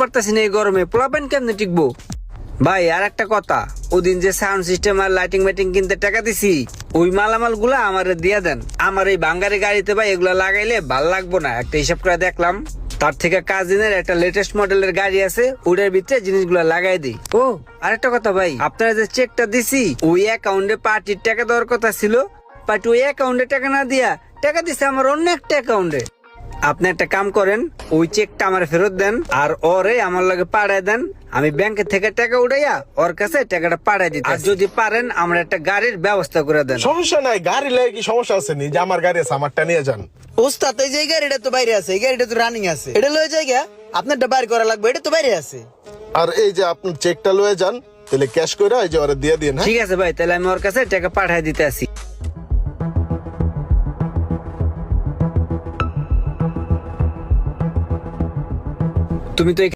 পারতাছি না এই গরমে, পোলাপেন কেমনে টিকবো? ভাই আর একটা কথা, ওদিন যে সাউন্ড সিস্টেম আর লাইটিং মাইটিং কিনতে টাকা দিছি, ওই মালামাল গুলা আমারে দিয়ে দেন। আমার এই বাঙ্গারি গাড়িতে ভাই এগুলা লাগাইলে ভাল লাগবো না। একটা হিসাব করে দেখলাম, তার থেকে কাজিনের একটা লেটেস্ট মডেলের গাড়ি আছে, ওটার ভিতরে জিনিসগুলা লাগাই দিই। ও আরেকটা কথা ভাই, আপনারা যে চেকটা দিছি ওই অ্যাকাউন্টে পার্টির টাকা দেওয়ার কথা ছিল, পার্টি ওই অ্যাকাউন্টে টাকা না দিয়া টাকা দিছে আমার অন্য একটা অ্যাকাউন্টে। আপনি একটা কাম করেন, ওই চেকটা আমার ফেরত দেন আর ওরে আমার লগে পাঠায় দেন। আমি ব্যাংকে থেকে টাকা উঠাইয়া ওর কাছে টাকাটা পাঠাই দিতে। আর যদি পারেন আমরা একটা গাড়ির ব্যবস্থা করে দেন। সমস্যা নাই, গাড়ি লাগে কি সমস্যা আছে নি? যে আমার গাড়ি আছে, আমারটা নিয়ে যান। ওস্তাদ এই যে এই গাড়িটা তো বাইরে আছে, এই গাড়িটা তো রানিং আছে, এটা লয়ে জায়গা আপনারটা বাইর করা লাগবে, এটা তো বাইরে আছে। আর এই যে আপনার চেকটা লয়ে যান, তাহলে ক্যাশ করে এই যে ওরা দিয়ে দিন। হ্যাঁ ঠিক আছে ভাই, তাহলে আমি ওর কাছে টাকা পাঠাই দিতে আসি। তুমি তো